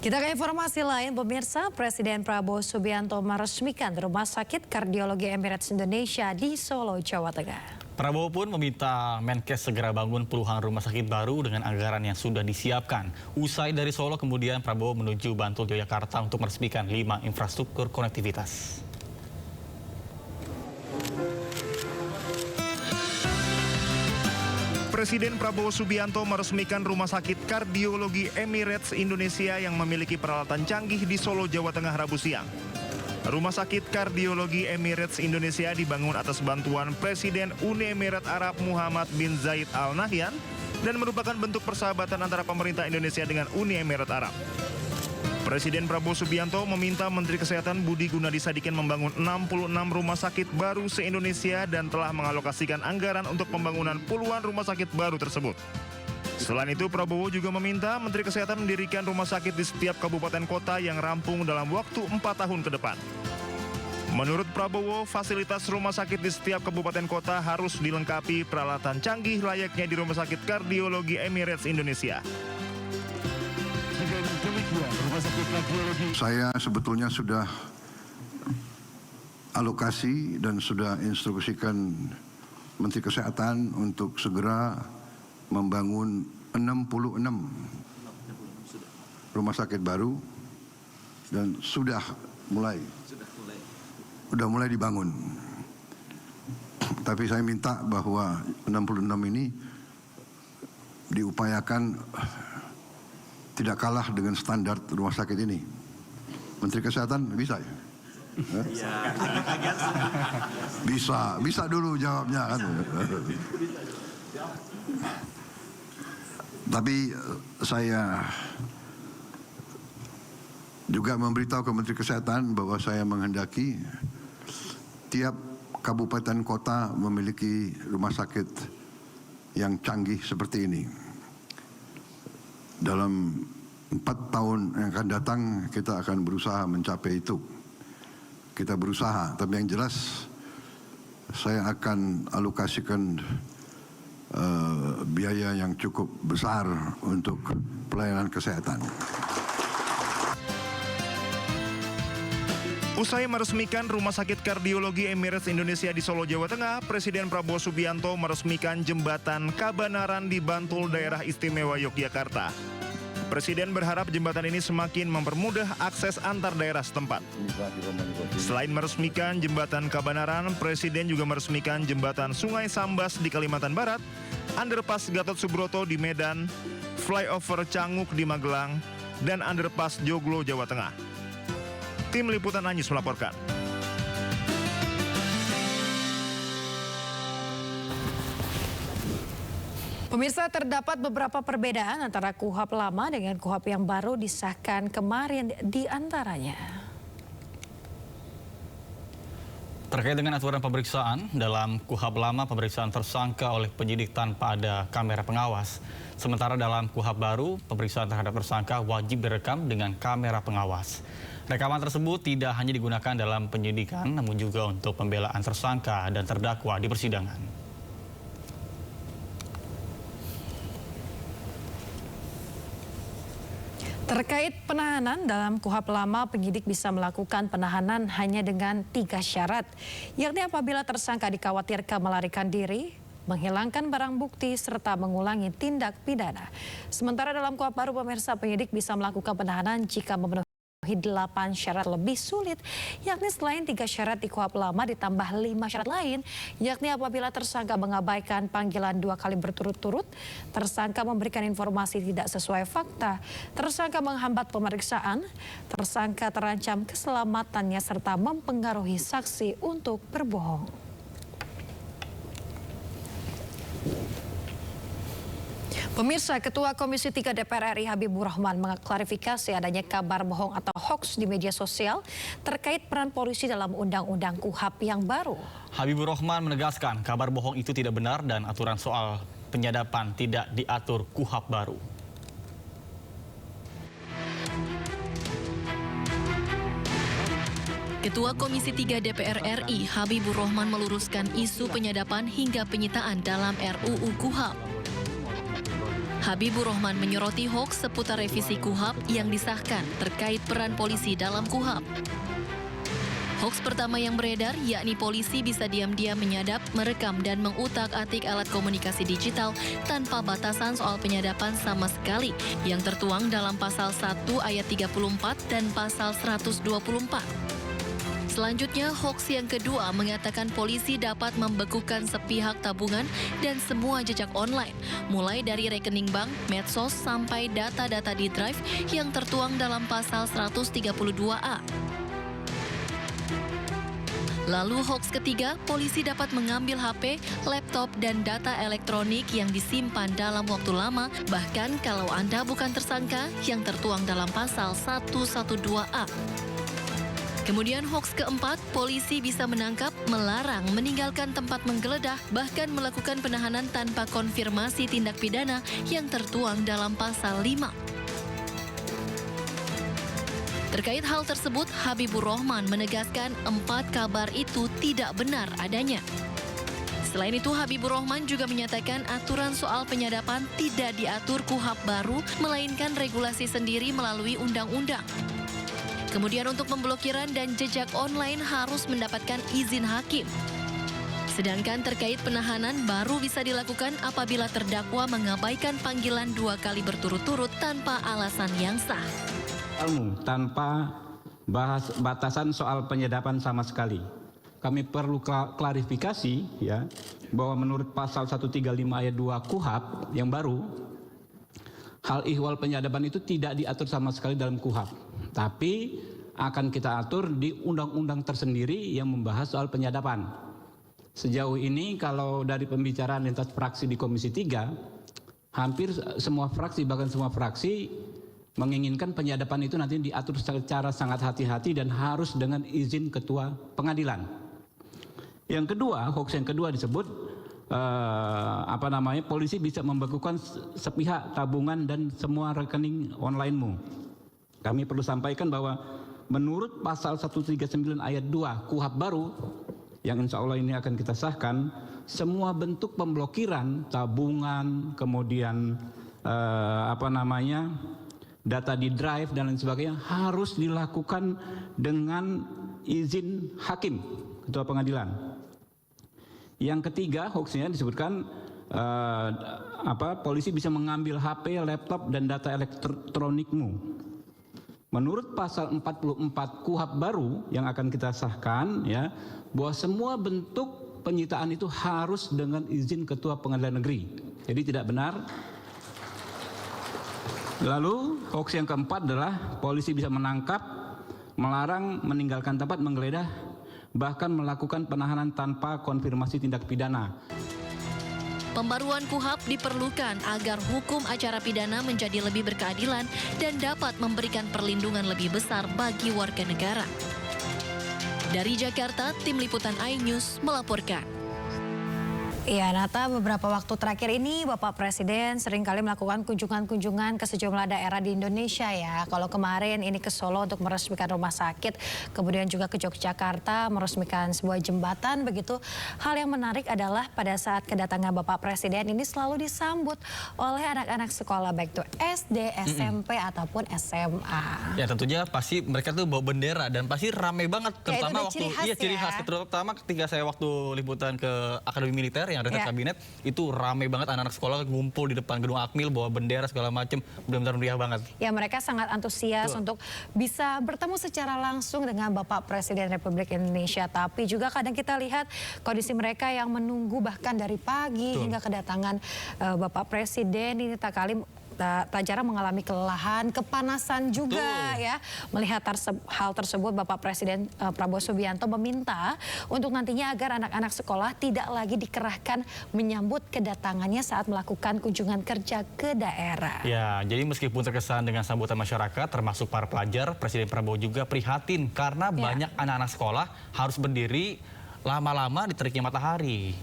Kita ke informasi lain, pemirsa. Presiden Prabowo Subianto meresmikan Rumah Sakit Kardiologi Emirates Indonesia di Solo, Jawa Tengah. Prabowo pun meminta Menkes segera bangun puluhan rumah sakit baru dengan anggaran yang sudah disiapkan. Usai dari Solo, kemudian Prabowo menuju Bantul, Yogyakarta untuk meresmikan 5 infrastruktur konektivitas. Presiden Prabowo Subianto meresmikan Rumah Sakit Kardiologi Emirates Indonesia yang memiliki peralatan canggih di Solo, Jawa Tengah Rabu siang. Rumah Sakit Kardiologi Emirates Indonesia dibangun atas bantuan Presiden Uni Emirat Arab Muhammad bin Zayed Al Nahyan dan merupakan bentuk persahabatan antara pemerintah Indonesia dengan Uni Emirat Arab. Presiden Prabowo Subianto meminta Menteri Kesehatan Budi Gunadi Sadikin membangun 66 rumah sakit baru se-Indonesia dan telah mengalokasikan anggaran untuk pembangunan puluhan rumah sakit baru tersebut. Selain itu, Prabowo juga meminta Menteri Kesehatan mendirikan rumah sakit di setiap kabupaten kota yang rampung dalam waktu 4 tahun ke depan. Menurut Prabowo, fasilitas rumah sakit di setiap kabupaten kota harus dilengkapi peralatan canggih layaknya di Rumah Sakit Kardiologi Emirates Indonesia. Saya sebetulnya sudah alokasi dan sudah instruksikan Menteri Kesehatan untuk segera membangun 66 rumah sakit baru dan sudah mulai dibangun. Tapi saya minta bahwa 66 ini diupayakan tidak kalah dengan standar rumah sakit ini. Menteri Kesehatan bisa ya? Bisa dulu jawabnya kan. Tapi saya juga memberitahu ke Menteri Kesehatan bahwa saya menghendaki tiap kabupaten kota memiliki rumah sakit yang canggih seperti ini. Dalam 4 tahun yang akan datang kita akan berusaha mencapai itu. Kita berusaha, tapi yang jelas saya akan alokasikan biaya yang cukup besar untuk pelayanan kesehatan. Usai meresmikan Rumah Sakit Kardiologi Emirates Indonesia di Solo, Jawa Tengah, Presiden Prabowo Subianto meresmikan jembatan Kabanaran di Bantul, Daerah Istimewa Yogyakarta. Presiden berharap jembatan ini semakin mempermudah akses antar daerah setempat. Selain meresmikan jembatan Kabanaran, Presiden juga meresmikan jembatan Sungai Sambas di Kalimantan Barat, underpass Gatot Subroto di Medan, flyover Canguk di Magelang, dan underpass Joglo, Jawa Tengah. Tim Liputan Anyus melaporkan. Pemirsa, terdapat beberapa perbedaan antara KUHP lama dengan KUHP yang baru disahkan kemarin di antaranya. Terkait dengan aturan pemeriksaan, dalam KUHP lama pemeriksaan tersangka oleh penyidik tanpa ada kamera pengawas. Sementara dalam KUHP baru, pemeriksaan terhadap tersangka wajib direkam dengan kamera pengawas. Rekaman tersebut tidak hanya digunakan dalam penyidikan, namun juga untuk pembelaan tersangka dan terdakwa di persidangan. Terkait penahanan, dalam KUHP lama penyidik bisa melakukan penahanan hanya dengan 3 syarat, yakni apabila tersangka dikhawatirkan melarikan diri, menghilangkan barang bukti, serta mengulangi tindak pidana. Sementara dalam KUHP baru, pemirsa, penyidik bisa melakukan penahanan jika memenuhi 8 syarat lebih sulit, yakni selain 3 syarat di KUHP lama ditambah 5 syarat lain, yakni apabila tersangka mengabaikan panggilan 2 kali berturut-turut, tersangka memberikan informasi tidak sesuai fakta, tersangka menghambat pemeriksaan, tersangka terancam keselamatannya, serta mempengaruhi saksi untuk berbohong. Pemirsa, Ketua Komisi 3 DPR RI Habibur Rahman mengklarifikasi adanya kabar bohong atau hoax di media sosial terkait peran polisi dalam Undang-Undang KUHP yang baru. Habibur Rahman menegaskan kabar bohong itu tidak benar dan aturan soal penyadapan tidak diatur KUHP baru. Ketua Komisi 3 DPR RI Habibur Rahman meluruskan isu penyadapan hingga penyitaan dalam RUU KUHP. Habibur Rahman menyoroti hoaks seputar revisi KUHP yang disahkan terkait peran polisi dalam KUHP. Hoaks pertama yang beredar yakni polisi bisa diam-diam menyadap, merekam, dan mengutak-atik alat komunikasi digital tanpa batasan soal penyadapan sama sekali yang tertuang dalam pasal 1 ayat 34 dan pasal 124. Selanjutnya, hoaks yang kedua mengatakan polisi dapat membekukan sepihak tabungan dan semua jejak online, mulai dari rekening bank, medsos, sampai data-data di drive yang tertuang dalam pasal 132A. Lalu hoaks ketiga, polisi dapat mengambil HP, laptop, dan data elektronik yang disimpan dalam waktu lama, bahkan kalau Anda bukan tersangka yang tertuang dalam pasal 112A. Kemudian hoaks keempat, polisi bisa menangkap, melarang, meninggalkan tempat menggeledah, bahkan melakukan penahanan tanpa konfirmasi tindak pidana yang tertuang dalam pasal 5. Terkait hal tersebut, Habibur Rahman menegaskan 4 kabar itu tidak benar adanya. Selain itu, Habibur Rahman juga menyatakan aturan soal penyadapan tidak diatur KUHP baru, melainkan regulasi sendiri melalui undang-undang. Kemudian untuk pemblokiran dan jejak online harus mendapatkan izin hakim. Sedangkan terkait penahanan baru bisa dilakukan apabila terdakwa mengabaikan panggilan 2 kali berturut-turut tanpa alasan yang sah. Tanpa batasan soal penyadapan sama sekali. Kami perlu klarifikasi ya bahwa menurut pasal 135 ayat 2 KUHP yang baru, hal ihwal penyadapan itu tidak diatur sama sekali dalam KUHP, tapi akan kita atur di undang-undang tersendiri yang membahas soal penyadapan. Sejauh ini kalau dari pembicaraan lintas fraksi di Komisi 3, hampir semua fraksi, bahkan semua fraksi menginginkan penyadapan itu nanti diatur secara sangat hati-hati dan harus dengan izin ketua pengadilan. Yang kedua, hoaks yang kedua disebut polisi bisa membekukan sepihak tabungan dan semua rekening online-mu. Kami perlu sampaikan bahwa menurut pasal 139 ayat 2 KUHP baru yang insya Allah ini akan kita sahkan, semua bentuk pemblokiran tabungan, kemudian data di drive dan lain sebagainya harus dilakukan dengan izin hakim, ketua pengadilan. Yang ketiga, hoaxnya disebutkan polisi bisa mengambil HP, laptop, dan data elektronikmu. Menurut pasal 44 KUHP baru yang akan kita sahkan, ya, bahwa semua bentuk penyitaan itu harus dengan izin ketua pengadilan negeri. Jadi tidak benar. Lalu hoaks yang keempat adalah polisi bisa menangkap, melarang, meninggalkan tempat menggeledah, bahkan melakukan penahanan tanpa konfirmasi tindak pidana. Pembaruan KUHP diperlukan agar hukum acara pidana menjadi lebih berkeadilan dan dapat memberikan perlindungan lebih besar bagi warga negara. Dari Jakarta, Tim Liputan iNews melaporkan. Iya, Nata, beberapa waktu terakhir ini Bapak Presiden seringkali melakukan kunjungan-kunjungan ke sejumlah daerah di Indonesia ya. Kalau kemarin ini ke Solo untuk meresmikan rumah sakit, kemudian juga ke Yogyakarta meresmikan sebuah jembatan begitu. Hal yang menarik adalah pada saat kedatangan Bapak Presiden ini selalu disambut oleh anak-anak sekolah baik itu SD, SMP ataupun SMA. Ya tentunya pasti mereka tuh bawa bendera dan pasti ramai banget, terutama ciri khas, terutama ketika saya waktu liputan ke Akademi Militer yang ada kabinet, itu ramai banget anak-anak sekolah ngumpul di depan gedung Akmil bawa bendera segala macam, benar-benar meriah banget. Ya, mereka sangat antusias untuk bisa bertemu secara langsung dengan Bapak Presiden Republik Indonesia. Tapi juga kadang kita lihat kondisi mereka yang menunggu bahkan dari pagi hingga kedatangan Bapak Presiden ini tak jarang mengalami kelelahan, kepanasan juga ya. Melihat hal tersebut, Bapak Presiden Prabowo Subianto meminta untuk nantinya agar anak-anak sekolah tidak lagi dikerahkan menyambut kedatangannya saat melakukan kunjungan kerja ke daerah. Ya, jadi meskipun terkesan dengan sambutan masyarakat termasuk para pelajar, Presiden Prabowo juga prihatin karena banyak anak-anak sekolah harus berdiri lama-lama di teriknya matahari.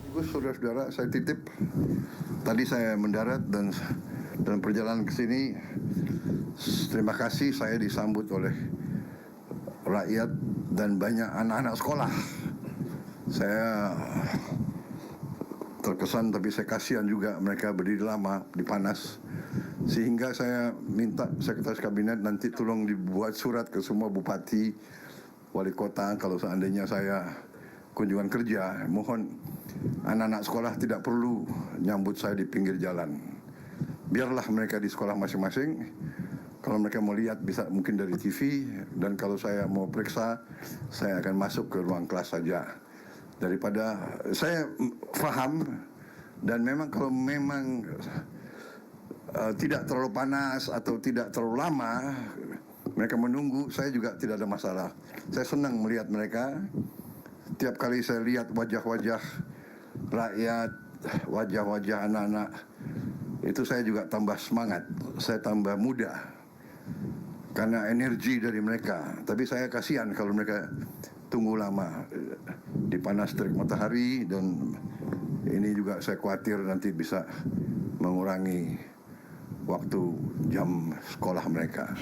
Ibu, saudara-saudara, saya titip. Tadi saya mendarat dan dalam perjalanan ke sini, terima kasih saya disambut oleh rakyat dan banyak anak-anak sekolah. Saya terkesan, tapi saya kasihan juga mereka berdiri lama di panas. Sehingga saya minta Sekretaris Kabinet nanti tolong dibuat surat ke semua bupati, wali kota, kalau seandainya saya kunjungan kerja, mohon anak-anak sekolah tidak perlu nyambut saya di pinggir jalan. Biarlah mereka di sekolah masing-masing. Kalau mereka mau lihat bisa mungkin dari TV, dan kalau saya mau periksa, saya akan masuk ke ruang kelas saja. Daripada saya paham, dan memang kalau memang tidak terlalu panas atau tidak terlalu lama, mereka menunggu, saya juga tidak ada masalah. Saya senang melihat mereka. Tiap kali saya lihat wajah-wajah rakyat, wajah-wajah anak-anak, itu saya juga tambah semangat, saya tambah muda karena energi dari mereka. Tapi saya kasihan kalau mereka tunggu lama di panas terik matahari, dan ini juga saya khawatir nanti bisa mengurangi waktu jam sekolah mereka.